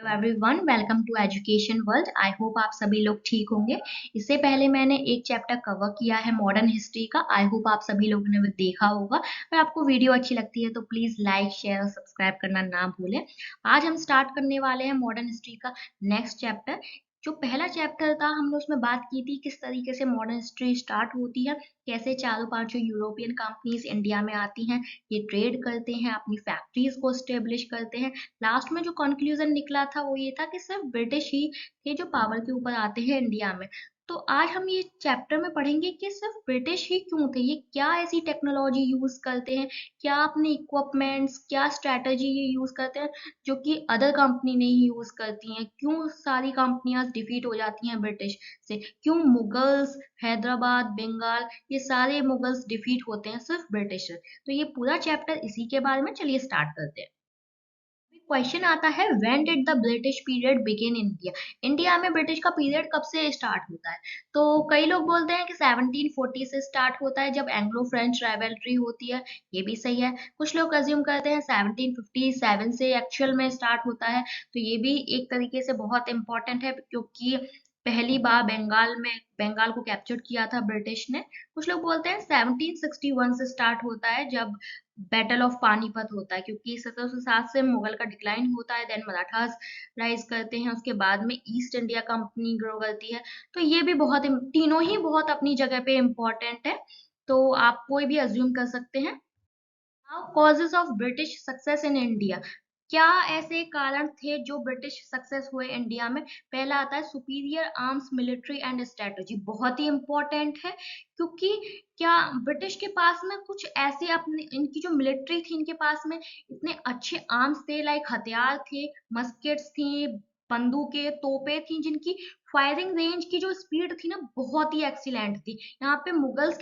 Hello everyone, welcome to education world. I hope आप सभी लोग ठीक होंगे। इससे पहले मैंने एक चैप्टर कवर किया है मॉडर्न हिस्ट्री का। आई होप आप सभी लोगों ने वो देखा होगा। अगर आपको वीडियो अच्छी लगती है तो प्लीज लाइक शेयर और सब्सक्राइब करना ना भूलें। आज हम स्टार्ट करने वाले हैं मॉडर्न हिस्ट्री का नेक्स्ट चैप्टर। जो पहला चैप्टर था हमने उसमें बात की थी किस तरीके से मॉडर्न हिस्ट्री स्टार्ट होती है, कैसे चारों पांचों यूरोपियन कंपनीज इंडिया में आती हैं, ये ट्रेड करते हैं, अपनी फैक्ट्रीज को स्टेब्लिश करते हैं। लास्ट में जो कंक्लूजन निकला था वो ये था कि सिर्फ ब्रिटिश ही थे जो पावर के ऊपर आते हैं इंडिया में। तो आज हम ये चैप्टर में पढ़ेंगे कि सिर्फ ब्रिटिश ही क्यों थे, ये क्या ऐसी टेक्नोलॉजी यूज करते हैं, क्या अपने इक्विपमेंट्स, क्या स्ट्रेटजी ये यूज करते हैं जो कि अदर कंपनी नहीं यूज करती हैं, क्यों सारी कंपनियां डिफीट हो जाती हैं ब्रिटिश से, क्यों मुगल्स, हैदराबाद, बंगाल, ये सारे मुगल्स डिफीट होते हैं सिर्फ ब्रिटिश से। तो ये पूरा चैप्टर इसी के बारे में, चलिए स्टार्ट करते हैं। क्वेश्चन आता है when did the British period begin in India. India में ब्रिटिश का पीरियड कब से स्टार्ट होता है? तो कई लोग बोलते हैं कि 1740 से स्टार्ट होता है जब एंग्लो फ्रेंच राइवलरी होती है। ये भी सही है। कुछ लोग अज्यूम करते हैं 1757 से एक्चुअल में स्टार्ट होता है। तो ये भी एक तरीके से बहुत इंपॉर्टेंट है क्योंकि पहली बार बंगाल को कैप्चर किया था ब्रिटिश ने। कुछ लोग बोलते हैं 1761 से स्टार्ट होता है जब बैटल ऑफ पानीपत होता है, क्योंकि 1707 से मुगल का डिक्लाइन होता है, देन मराठास राइज करते हैं, उसके बाद में ईस्ट इंडिया कंपनी ग्रो करती है। तो ये भी बहुत तीनों ही बहुत अपनी जगह पे इम्पोर्टेंट है। तो आप कोई भी अज्यूम कर सकते हैं। Now causes of British success in India. क्या ऐसे कारण थे जो ब्रिटिश सक्सेस हुए इंडिया में? पहला आता है superior arms, military and strategy. बहुत ही इंपॉर्टेंट है क्योंकि क्या ब्रिटिश के पास में कुछ ऐसे अपने इनकी जो मिलिट्री थी, इनके पास में इतने अच्छे आर्म्स थे, लाइक हथियार थे, मस्केट्स थी, बंदूकें, तोपें थी, जिनकी फायरिंग रेंज की जो स्पीड थी ना बहुत ही एक्सीलेंट थी। यहाँ पे मुगल्स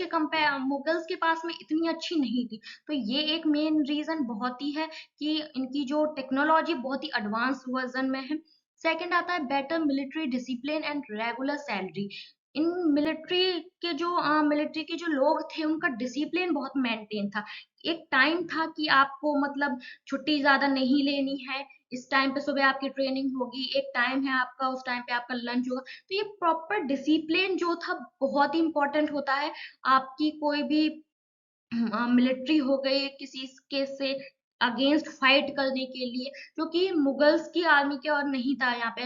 के पास में इतनी अच्छी नहीं थी। तो ये एक मेन रीजन बहुत ही है कि इनकी जो टेक्नोलॉजी बहुत ही एडवांस वर्जन में है। सेकंड आता है better military discipline and regular salary. In military के जो लोग थे उनका डिसिप्लिन बहुत मेंटेन था। एक टाइम था कि आपको मतलब छुट्टी ज्यादा नहीं लेनी है, इस टाइम पे सुबह आपकी ट्रेनिंग होगी, एक टाइम है आपका, उस टाइम पे आपका लंच होगा। तो ये प्रॉपर डिसिप्लिन जो था बहुत ही इंपॉर्टेंट होता है। आपकी कोई भी मिलिट्री हो गई किसी के से अगेंस्ट फाइट करने के लिए, जो कि मुगल्स की आर्मी के और नहीं था। यहाँ पे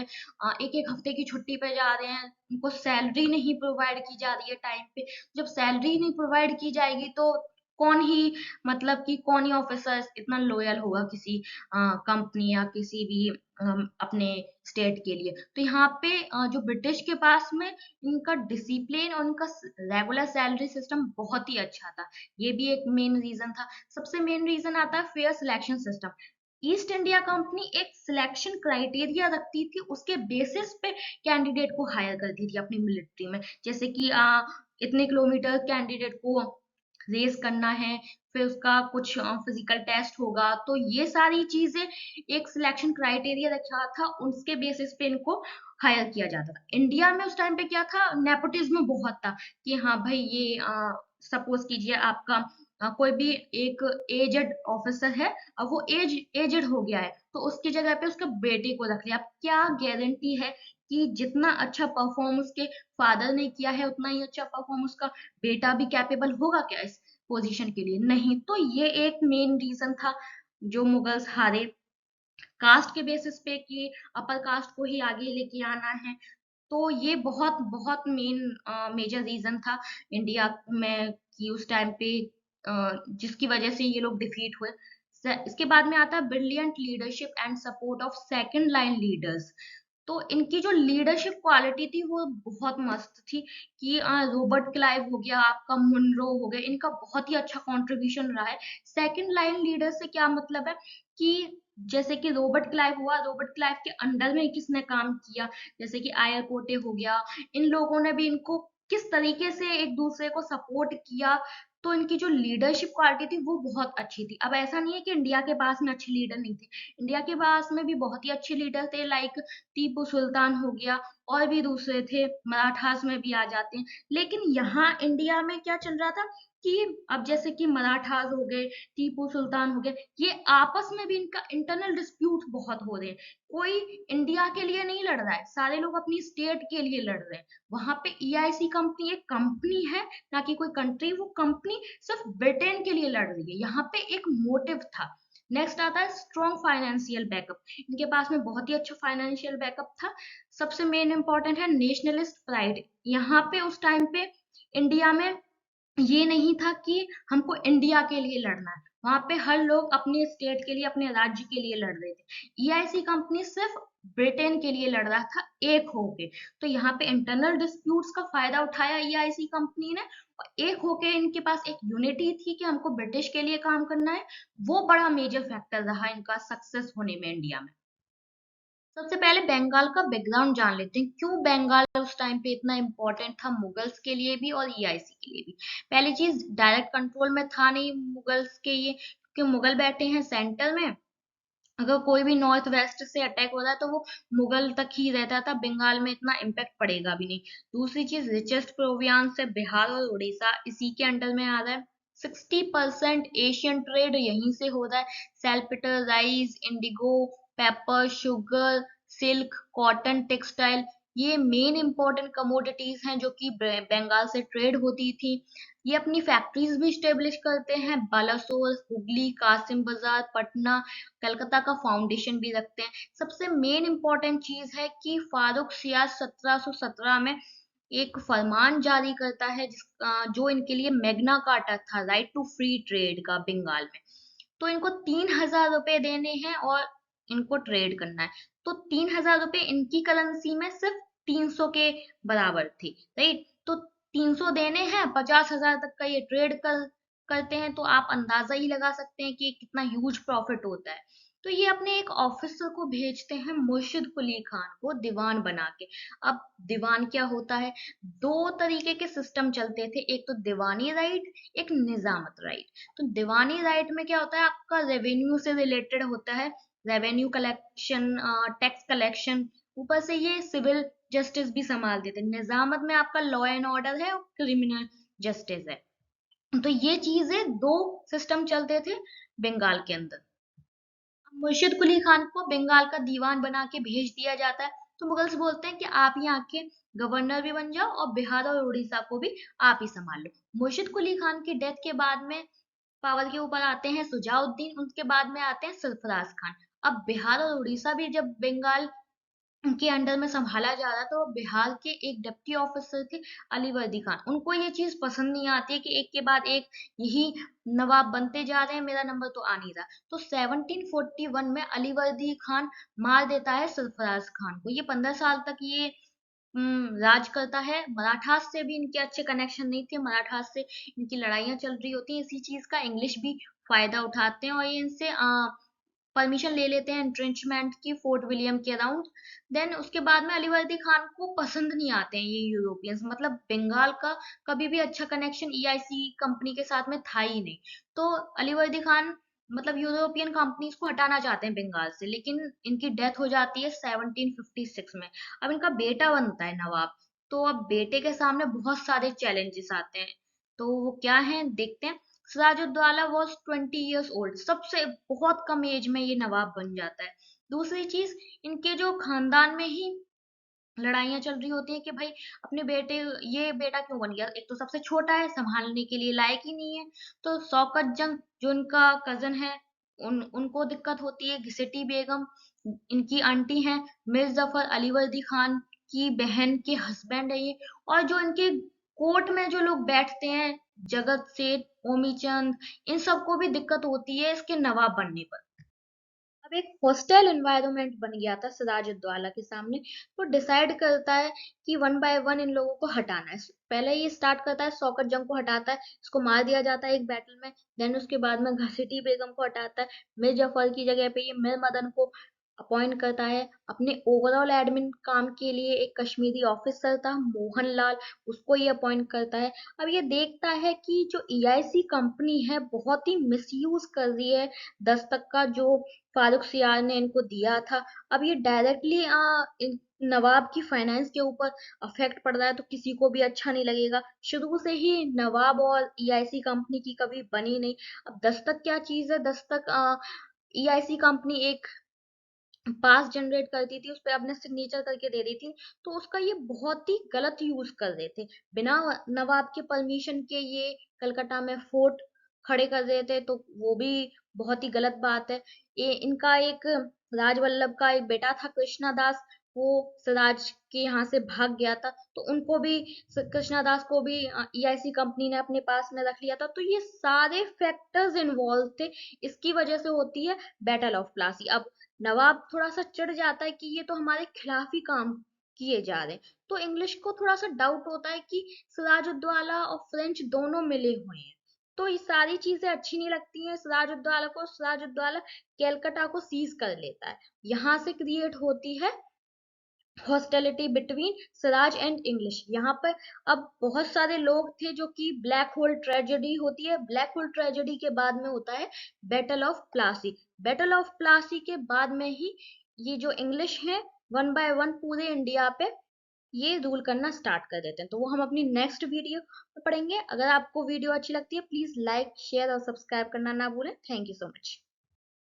एक एक हफ्ते की छुट्टी पे जा रहे हैं, उनको सैलरी नहीं प्रोवाइड की जा रही है टाइम पे। जब सैलरी नहीं प्रोवाइड की जाएगी तो कौन ही मतलब कि कौन ही ऑफिसर इतना लॉयल होगा किसी कंपनी या किसी भी अपने स्टेट के लिए। तो यहाँ पे जो ब्रिटिश के पास में इनका डिसिप्लिन और इनका रेगुलर सैलरी सिस्टम बहुत ही अच्छा था। ये भी एक मेन रीजन था। सबसे मेन रीजन आता है fair selection system. East India company एक सिलेक्शन क्राइटेरिया रखती थी, उसके बेसिस पे कैंडिडेट को हायर करती थी अपनी मिलिट्री में। जैसे कि इतने किलोमीटर कैंडिडेट को रेस करना है, फिर उसका कुछ फिजिकल टेस्ट होगा। तो ये सारी चीजें एक सिलेक्शन क्राइटेरिया रखा था, उसके बेसिस पे इनको हायर किया जाता था। इंडिया में उस टाइम पे क्या था, नेपोटिज्म बहुत था कि हाँ भाई ये सपोज कीजिए आपका कोई भी एक एजेड ऑफिसर है, अब वो एजेड हो गया है तो उसकी जगह पे उसके बेटे को रख लिया। अब क्या गारंटी है कि जितना अच्छा परफॉर्म उसके फादर ने किया है उतना ही अच्छा परफॉर्म उसका बेटा भी कैपेबल होगा क्या इस पोजीशन के लिए? नहीं। तो ये एक मेन रीजन था जो मुगल्स हारे, कास्ट के बेसिस पे कि अपर कास्ट को ही आगे लेके आना है। तो ये बहुत बहुत मेजर रीजन था इंडिया में कि उस टाइम पे जिसकी वजह से ये लोग डिफीट हुए। इसके बाद में आता है brilliant leadership and support of second line leaders. तो इनकी जो लीडरशिप क्वालिटी थी वो बहुत मस्त थी कि रॉबर्ट क्लाइव हो गया, आपका मुनरो हो गया, इनका बहुत ही अच्छा कंट्रीब्यूशन रहा है। सेकंड लाइन लीडर से क्या मतलब है कि जैसे कि रॉबर्ट क्लाइव हुआ, रॉबर्ट क्लाइव के अंडर में किसने काम किया, जैसे कि आयर कोटे हो गया, इन लोगों ने भी इनको किस तरीके से एक दूसरे को सपोर्ट किया। तो इनकी जो लीडरशिप क्वालिटी थी वो बहुत अच्छी थी। अब ऐसा नहीं है कि इंडिया के पास में अच्छे लीडर नहीं थे, इंडिया के पास में भी बहुत ही अच्छे लीडर थे, लाइक टीपू सुल्तान हो गया, और भी दूसरे थे, मराठास में भी आ जाते हैं। लेकिन यहाँ इंडिया में क्या चल रहा था कि अब जैसे कि मराठास हो गए, टीपू सुल्तान हो गए, ये आपस में भी इनका इंटरनल डिस्प्यूट बहुत हो रहे हैं। कोई इंडिया के लिए नहीं लड़ रहा है, सारे लोग अपनी स्टेट के लिए लड़ रहे हैं। वहां पे ईआईसी कंपनी एक कंपनी है, ना कि कोई कंट्री। वो कंपनी सिर्फ ब्रिटेन के लिए लड़ रही है। यहाँ पे एक मोटिव था। नेक्स्ट आता है स्ट्रॉन्ग फाइनेंशियल बैकअप। इनके पास में बहुत ही अच्छा फाइनेंशियल बैकअप था। सबसे मेन इंपॉर्टेंट है नेशनलिस्ट प्राइड। यहाँ पे उस टाइम पे इंडिया में ये नहीं था कि हमको इंडिया के लिए लड़ना है। वहां पे हर लोग अपने स्टेट के लिए, अपने राज्य के लिए लड़ रहे थे। ईआईसी कंपनी सिर्फ ब्रिटेन के लिए लड़ रहा था, एक होके। तो यहाँ पे इंटरनल डिस्प्यूट्स का फायदा उठाया ईआईसी कंपनी ने, और एक होके इनके पास एक यूनिटी थी कि हमको ब्रिटिश के लिए काम करना है। वो बड़ा मेजर फैक्टर रहा इनका सक्सेस होने में इंडिया में। सबसे पहले बंगाल का बैकग्राउंड जान लेते हैं, क्यों बंगाल उस टाइम पे इतना इम्पोर्टेंट था मुगल्स के लिए भी और ईआईसी के लिए भी। पहली चीज, डायरेक्ट कंट्रोल में था नहीं मुगल्स के ये, क्योंकि मुगल बैठे हैं सेंटर में। अगर कोई भी नॉर्थ वेस्ट से अटैक हो रहा है तो वो मुगल तक ही रहता था, बंगाल में इतना इम्पैक्ट पड़ेगा भी नहीं। दूसरी चीज, रिचेस्ट प्रोविंस है बिहार और उड़ीसा, इसी के अंडर में आ रहा है। 60% एशियन ट्रेड यहीं से हो रहा है। Saltpetre, rice, indigo, pepper, sugar, silk, cotton, textile, ये मेन इंपॉर्टेंट कमोडिटीज हैं जो कि बंगाल से ट्रेड होती थी। ये अपनी फैक्ट्रीज भी स्टेब्लिश करते हैं, बालासोर, हुगली, कासिम बाजार, पटना, कलकत्ता का फाउंडेशन भी रखते हैं। सबसे मेन इंपॉर्टेंट चीज है कि फारूक सियाज 1717 में एक फरमान जारी करता है जो इनके लिए मैग्ना कार्टा था, राइट टू फ्री ट्रेड का बंगाल में। तो इनको 3,000 रुपए देने हैं और इनको ट्रेड करना है। तो 3,000 रुपए इनकी करेंसी में सिर्फ 300 के बराबर थे, राइट। तो 300 देने हैं, 50,000 तक का ये ट्रेड करते हैं। तो आप अंदाजा ही लगा सकते हैं कि कितना ह्यूज प्रॉफिट होता है। तो ये अपने एक ऑफिसर को भेजते हैं, मुर्शिद कुली खान को, दीवान बना के। अब दीवान क्या होता है? दो तरीके के सिस्टम चलते थे, एक तो दीवानी राइट, एक निजामत राइट। तो दीवानी राइट में क्या होता है, आपका रेवेन्यू से रिलेटेड होता है, रेवेन्यू कलेक्शन, टैक्स कलेक्शन, ऊपर से ये सिविल जस्टिस भी संभाल देते हैं। निजामत में आपका लॉ एंड ऑर्डर है और क्रिमिनल जस्टिस है। तो ये चीजें दो सिस्टम चलते थे बंगाल के अंदर। मुर्शिद कुली खान को बंगाल का दीवान बना के भेज दिया जाता है। तो मुगल्स बोलते हैं कि आप यहाँ के गवर्नर भी बन जाओ और बिहार और उड़ीसा को भी आप ही संभाल लो। मुर्शिद कुली खान की डेथ के बाद में पावर के ऊपर आते हैं सुजाउद्दीन, उनके बाद में आते हैं सरफराज खान। अब बिहार और उड़ीसा भी जब बंगाल के अंडर में संभाला जा रहा, तो बिहार के एक डिप्टी ऑफिसर थे अलीवर्दी खान। उनको ये चीज पसंद नहीं आती कि एक के बाद एक यही नवाब बनते जा रहे हैं, मेरा नंबर तो आ नहीं रहा। तो 1741 में अलीवर्दी खान मार देता है सरफराज खान को। ये 15 साल तक ये राज करता है। मराठास से भी इनके अच्छे कनेक्शन नहीं थे, मराठास से इनकी लड़ाइयाँ चल रही होती हैं। इसी चीज का इंग्लिश भी फायदा उठाते हैं और ये इनसे परमिशन ले लेते हैं एंट्रेंचमेंट की फोर्ट विलियम के अराउंड। देन उसके बाद में अलीवर्दी खान को पसंद नहीं आते हैं ये यूरोपियंस, मतलब बंगाल का कभी भी अच्छा कनेक्शन ईआईसी कंपनी के साथ में था ही नहीं। तो अलीवर्दी खान मतलब यूरोपियन कंपनीज को हटाना चाहते हैं बंगाल से, लेकिन इनकी डेथ हो जाती है 1756 में। अब इनका बेटा बनता है नवाब। तो अब बेटे के सामने बहुत सारे चैलेंजेस आते हैं। तो वो क्या है देखते हैं। सिराजुद्दौला वॉज 20 ईयर्स ओल्ड, सबसे बहुत कम एज में ये नवाब बन जाता है। दूसरी चीज, इनके जो खानदान में ही लड़ाइयाँ चल रही होती हैं कि भाई अपने बेटे, ये बेटा क्यों बन गया, एक तो सबसे छोटा है, संभालने के लिए लायक ही नहीं है। तो शौकत जंग जो इनका कजन है, उनको दिक्कत होती है। घिसटी बेगम इनकी आंटी हैं। मिर्ज जफर अलीवर्दी खान की बहन के हस्बैंड है ये। और जो इनके कोर्ट में जो लोग बैठते हैं, जगत सेठ, ओमीचंद, इन सबको भी दिक्कत होती है इसके नवाब बनने पर। अब एक हॉस्टाइल एनवायरनमेंट बन गया था सिराजुद्दौला के सामने। तो डिसाइड करता है कि वन बाय वन इन लोगों को हटाना है। पहले ये स्टार्ट करता है, शौकत जंग को हटाता है, इसको मार दिया जाता है एक बैटल में। देन उसके बाद में घसीटी बेगम को हटाता है। मीर जफर की जगह पे ये मीर मदन को अपॉइंट करता है। अपने ओवरऑल एडमिन काम के लिए एक कश्मीरी ऑफिसर था मोहनलाल, उसको ये अपॉइंट करता है। अब ये देखता है कि जो ईआईसी कंपनी है बहुत ही मिसयूज कर रही है दस्तक का, जो फारूक सियार ने इनको दिया था। अब ये डायरेक्टली नवाब की फाइनेंस के ऊपर अफेक्ट पड़ रहा है, तो किसी को भी अच्छा नहीं लगेगा। शुरू से ही नवाब और ईआईसी कंपनी की कभी बनी नहीं। अब दस्तक क्या चीज है, दस्तक ईआईसी कंपनी एक पास जनरेट करती थी, उस पर अपने सिग्नेचर करके दे दी थी, तो उसका ये बहुत ही गलत यूज कर रहे थे। बिना नवाब के परमिशन के ये कलकत्ता में फोर्ट खड़े कर रहे थे, तो वो भी बहुत ही गलत बात है। ये इनका एक राजवल्लभ का एक बेटा था कृष्णा दास, वो सिराज के यहाँ से भाग गया था, तो उनको भी कृष्णा दास को भी ईआईसी कंपनी ने अपने पास में रख लिया था। तो ये सारे फैक्टर्स इन्वॉल्व थे, इसकी वजह से होती है बैटल ऑफ प्लासी। अब नवाब थोड़ा सा चिढ़ जाता है कि ये तो हमारे खिलाफ ही काम किए जा रहे हैं, तो इंग्लिश को थोड़ा सा डाउट होता है कि सिराजुद्दौला और फ्रेंच दोनों मिले हुए हैं, तो ये सारी चीजें अच्छी नहीं लगती हैं सिराजुद्दौला को। सिराजुद्दौला कैलकटा को सीज कर लेता है। यहाँ से क्रिएट होती है hostility between Siraj and English. यहाँ पर अब बहुत सारे लोग थे, जो कि ब्लैक होल ट्रेजेडी होती है, ब्लैक होल ट्रेजेडी के बाद में होता है battle of Plassey. Battle of Plassey के बाद में ही ये जो इंग्लिश है वन बाय वन पूरे इंडिया पे ये रूल करना स्टार्ट कर देते हैं। तो वो हम अपनी नेक्स्ट वीडियो में पढ़ेंगे। अगर आपको वीडियो अच्छी लगती है, प्लीज लाइक शेयर और सब्सक्राइब करना ना भूलें। Thank you so much.